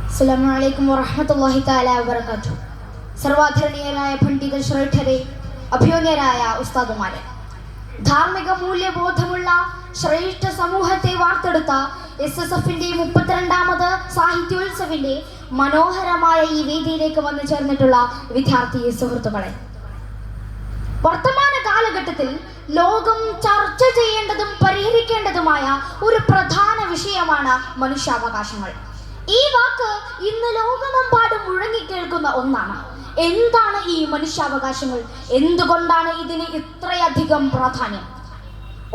അസ്സലാമു അലൈക്കും വറഹ്മത്തുള്ളാഹി തആല വബറകാതുഹു. സർവാധരണീയരായ പണ്ഡിത ശ്രേഷ്ഠരെ, അഭിയോന്യരായ ഉസ്താദുമാരെ, ധാർമ്മിക മൂല്യബോധമുള്ള ശ്രേഷ്ഠ സമൂഹത്തെ വാർത്തെടുത്ത SSFന്റെ 32ാമത് സാഹിത്യോത്സവിന്റെ മനോഹരമായ ഈ വേദിയിലേക്ക് വന്നു ചേർന്നിട്ടുള്ള വിദ്യാർത്ഥി സുഹൃത്തുക്കളെ, വർത്തമാന കാലഘട്ടത്തിൽ ലോകം ചർച്ച ചെയ്യേണ്ടതും പരിഹരിക്കേണ്ടതുമായ ഒരു പ്രധാന വിഷയമാണ് മനുഷ്യാവകാശങ്ങൾ. ഈ വാക്ക് ഇന്ന് ലോകമെമ്പാടും മുഴങ്ങിക്കേൾക്കുന്ന ഒന്നാണ്. എന്താണ് ഈ മനുഷ്യാവകാശങ്ങൾ? എന്തുകൊണ്ടാണ് ഇതിന് ഇത്രയധികം പ്രാധാന്യം?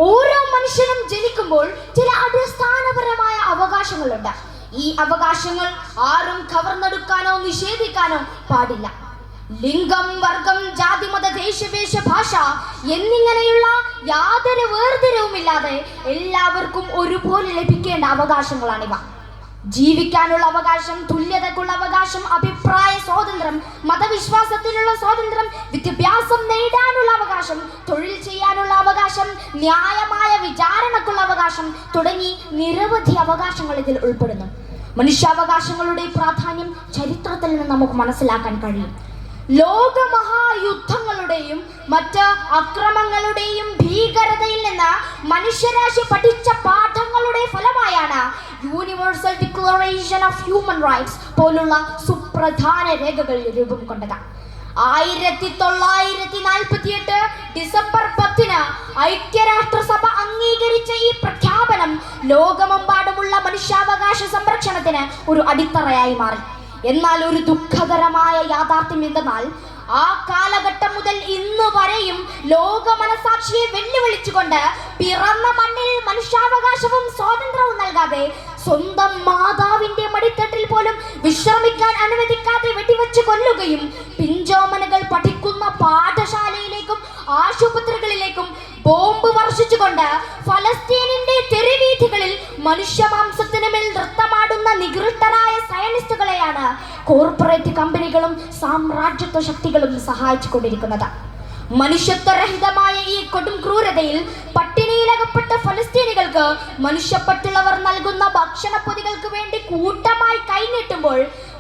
ഓരോ മനുഷ്യനും ജനിക്കുമ്പോൾ ചില അടിസ്ഥാനപരമായ അവകാശങ്ങളുണ്ട്. ഈ അവകാശങ്ങൾ ആരും കവർന്നെടുക്കാനോ നിഷേധിക്കാനോ പാടില്ല. ലിംഗം, വർഗം, ജാതി, മത, ദേശവേശ, ഭാഷ എന്നിങ്ങനെയുള്ള യാതൊരു വേർതിരിവുമില്ലാതെ എല്ലാവർക്കും ഒരുപോലെ ലഭിക്കേണ്ട അവകാശങ്ങളാണിവ. ജീവിക്കാനുള്ള അവകാശം, തുല്യതയ്ക്കുള്ള അവകാശം, അഭിപ്രായ സ്വാതന്ത്ര്യം, മതവിശ്വാസത്തിനുള്ള സ്വാതന്ത്ര്യം, വിദ്യാഭ്യാസം നേടാനുള്ള അവകാശം, തൊഴിൽ ചെയ്യാനുള്ള അവകാശം, ന്യായമായ വിചാരണക്കുള്ള അവകാശം തുടങ്ങി നിരവധി അവകാശങ്ങൾ ഇതിൽ ഉൾപ്പെടുന്നു. മനുഷ്യാവകാശങ്ങളുടെ പ്രാധാന്യം ചരിത്രത്തിൽ നിന്ന് നമുക്ക് മനസ്സിലാക്കാൻ കഴിയും. ലോകമഹായുദ്ധങ്ങളുടെയും മറ്റ് അക്രമങ്ങളുടെയും ഭീകരതയിൽ നിന്ന് മനുഷ്യരാശി പഠിച്ച പാഠങ്ങളുടെ ഫലമായാണ് universal declaration of human rights പോലുള്ള സുപ്രധാന രേഖകൾ രൂപം കൊണ്ടത്. 1948 ഡിസംബർ 10 ഐക്യരാഷ്ട്രസഭ അംഗീകരിച്ച ഈ പ്രഖ്യാപനം ലോകമെമ്പാടുമുള്ള മനുഷ്യാവകാശ സംരക്ഷണത്തിന് ഒരു അടിത്തറയായി മാറി. എന്നാൽ ഒരു ദുഃഖകരമായ യാഥാർത്ഥ്യം എന്തെന്നാൽ, ആ കാലഘട്ടം മുതൽ ഇന്നു വരെയും ലോക മനസാക്ഷിയെ വെല്ലുവിളിച്ചുകൊണ്ട് പിറന്ന മണ്ണിൽ മനുഷ്യാവകാശവും സ്വാതന്ത്ര്യവും നൽകാതെ, സ്വന്തം മാതാവിന്റെ മടിത്തട്ടിൽ പോലും വിശ്രമിക്കാൻ അനുവദിക്കാതെ വെടിവെച്ച് കൊല്ലുകയും പിഞ്ചോമനകൾ പഠിക്കുന്ന പാഠശാലയിലേക്കും ആശുപത്രികളിലേക്കും ബോംബ് വർഷിച്ചുകൊണ്ട് ഫലസ്തീനിന്റെ തെരുവീഥികളിൽ മനുഷ്യമാംസത്തിന് മേൽ നൃത്തമാടുന്ന നികൃഷ്ടരായ സയനിസ്റ്റുകളെയാണ് കോർപ്പറേറ്റ് കമ്പനികളും സാമ്രാജ്യത്വ ശക്തികളും സഹായിച്ചുകൊണ്ടിരിക്കുന്നത്. മനുഷ്യത്വരഹിതമായ ഈ കൊടും ക്രൂരതയിൽ പട്ടിണിയിലകപ്പെട്ട ഫലസ്തീനികൾക്ക് മനുഷ്യപ്പറ്റുള്ളവർ നൽകുന്ന ഭക്ഷണപ്പൊതികൾക്ക് വേണ്ടി കൂട്ടമായി കൈനീട്ടുമ്പോൾ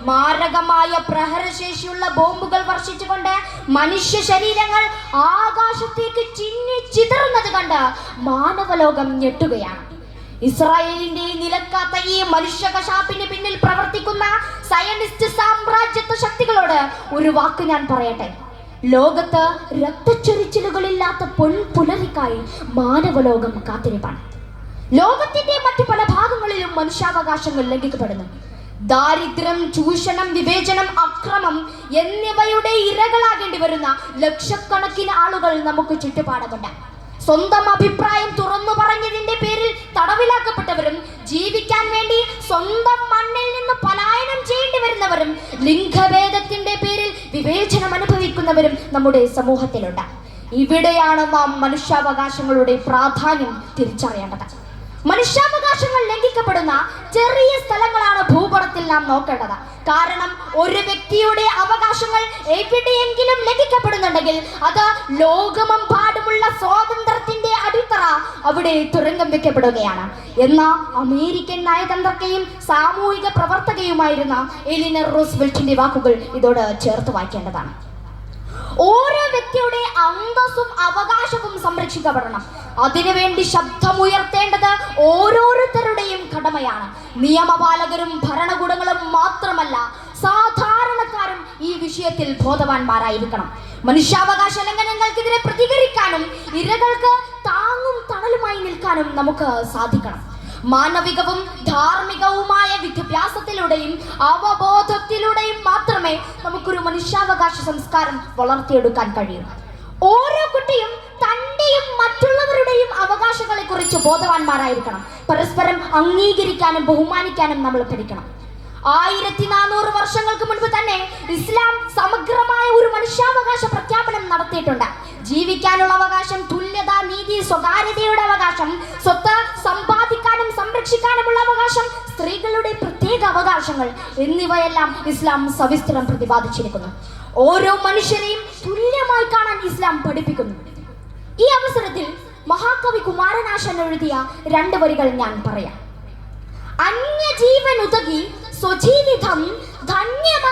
മാരകമായ പ്രഹരശേഷിയുള്ള ബോംബുകൾ വർഷിച്ചുകൊണ്ട് മനുഷ്യ ശരീരങ്ങൾ ആകാശത്തേക്ക് ചിന്നി ചിതറുന്നത് കണ്ട് മാനവലോകം ഞെട്ടുകയാണ്. ഇസ്രായേലിന്റെ നിലക്കാത്ത ഈ മനുഷ്യ കശാപ്പിന് പിന്നിൽ പ്രവർത്തിക്കുന്ന സയനിസ്റ്റ് സാമ്രാജ്യത്വ ശക്തികളോട് ഒരു വാക്ക് ഞാൻ പറയട്ടെ. ലോകത്ത് രക്തച്ചൊരിച്ചിലുകളില്ലാത്ത പൊൻപുലരിക്കായി മാനവലോകം കാത്തിരിപ്പാണ്. ലോകത്തിന്റെ മറ്റു പല ഭാഗങ്ങളിലും മനുഷ്യാവകാശങ്ങൾ ലംഘിക്കപ്പെടുന്നു. ദാരിദ്ര്യം, ചൂഷണം, വിവേചനം, അക്രമം എന്നിവയുടെ ഇരകളാകേണ്ടി വരുന്ന ലക്ഷക്കണക്കിന് ആളുകൾ നമുക്ക് ചുറ്റുപാടുമുണ്ട്. സ്വന്തം അഭിപ്രായം തുറന്നു പറഞ്ഞതിന്റെ പേരിൽ തടവിലാക്കപ്പെട്ടവരും, ജീവിക്കാൻ വേണ്ടി സ്വന്തം മണ്ണിൽ നിന്ന് പലായനം ചെയ്യേണ്ടി വരുന്നവരും, ലിംഗഭേദത്തിന്റെ പേരിൽ വിവേചനം അനുഭവിക്കുന്നവരും നമ്മുടെ സമൂഹത്തിലുണ്ട്. ഇവിടെയാണ് നാം മനുഷ്യാവകാശങ്ങളുടെ പ്രാധാന്യം തിരിച്ചറിയേണ്ടത്. മനുഷ്യാവകാശങ്ങൾ ലംഘിക്കപ്പെടുന്ന ചെറിയ സ്ഥലങ്ങളാണ് ഭൂപടത്തിൽ നാം നോക്കേണ്ടത്. കാരണം ഒരു വ്യക്തിയുടെ അവകാശങ്ങൾ എവിടെയെങ്കിലും ലംഘിക്കപ്പെടുന്നുണ്ടെങ്കിൽ അത് ലോകമെമ്പാടുമുള്ള സ്വാതന്ത്ര്യത്തിന്റെ അടിത്തറ അവിടെ തുരങ്കം വെക്കപ്പെടുകയാണ് എന്ന അമേരിക്കൻ നയതന്ത്രജ്ഞയും സാമൂഹിക പ്രവർത്തകയുമായിരുന്ന എലിനർ റൂസ്വെൽറ്റിന്റെ വാക്കുകൾ ഇതോട് ചേർത്ത് വായിക്കേണ്ടതാണ്. ഓരോ വ്യക്തിയുടെ അന്തസ്സും അവകാശവും സംരക്ഷിക്കപ്പെടണം. അതിനുവേണ്ടി ശബ്ദമുയർത്തേണ്ടത് ഓരോരുത്തരുടെയും കടമയാണ്. നിയമപാലകരും ഭരണകൂടങ്ങളും മാത്രമല്ല, സാധാരണക്കാരും ഈ വിഷയത്തിൽ ബോധവാന്മാരായിരിക്കണം. മനുഷ്യാവകാശ ലംഘനങ്ങൾക്കെതിരെ പ്രതികരിക്കാനും ഇരകൾക്ക് താങ്ങും തണലുമായി നിൽക്കാനും നമുക്ക് സാധിക്കണം. മാനവികവും ധാർമ്മികവുമായ വിദ്യാഭ്യാസത്തിലൂടെയും അവബോധത്തിലൂടെയും മാത്രമേ നമുക്കൊരു മനുഷ്യാവകാശ സംസ്കാരം വളർത്തിയെടുക്കാൻ കഴിയൂ. ഓരോ കുട്ടിയും തന്റെയും മറ്റുള്ളവരുടെയും അവകാശങ്ങളെ കുറിച്ച് ബോധവാന്മാരായിരിക്കണം. പരസ്പരം അംഗീകരിക്കാനും ബഹുമാനിക്കാനും നമ്മൾ പഠിക്കണം. 1400 വർഷങ്ങൾക്ക് മുൻപ് തന്നെ ഇസ്ലാം സമഗ്രമായ ഒരു മനുഷ്യാവകാശ പ്രഖ്യാപനം നടത്തിയിട്ടുണ്ട്. ജീവിക്കാനുള്ള അവകാശം, തുല്യത, നീതി, സ്വകാര്യതയുടെ അവകാശം, സ്വത്ത് സമ്പാദിക്കാനും സംരക്ഷിക്കാനുമുള്ള അവകാശം, സ്ത്രീകളുടെ പ്രത്യേക അവകാശങ്ങൾ എന്നിവയെല്ലാം ഇസ്ലാം സവിസ്തരം പ്രതിപാദിച്ചിരിക്കുന്നു. ഓരോ മനുഷ്യരെയും തുല്യമായി കാണാൻ ഇസ്ലാം പഠിപ്പിക്കുന്നു. ഈ അവസരത്തിൽ മഹാകവി കുമാരനാശാൻ എഴുതിയ 2 വരികൾ ഞാൻ പറയാം. അന്യജീവനുതകി സ്വജീവിതം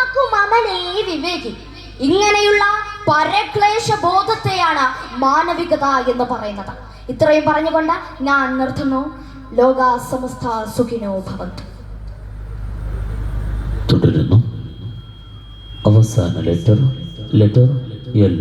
മനസ്സിലാക്കും അമലേ വിവേകി. ഇങ്ങനെയുള്ള പരക്ലേശ ബോധത്തെയാണ് മാനവികത എന്ന് പറയുന്നത്. ഇത്രയും പറഞ്ഞുകൊണ്ട് ഞാൻ നിർത്തുന്നു. ലോക സമസ്ത സുഖിനോ ഭവന്തു. തുടരുന്നു അവസാന ലെറ്റർ എൽ.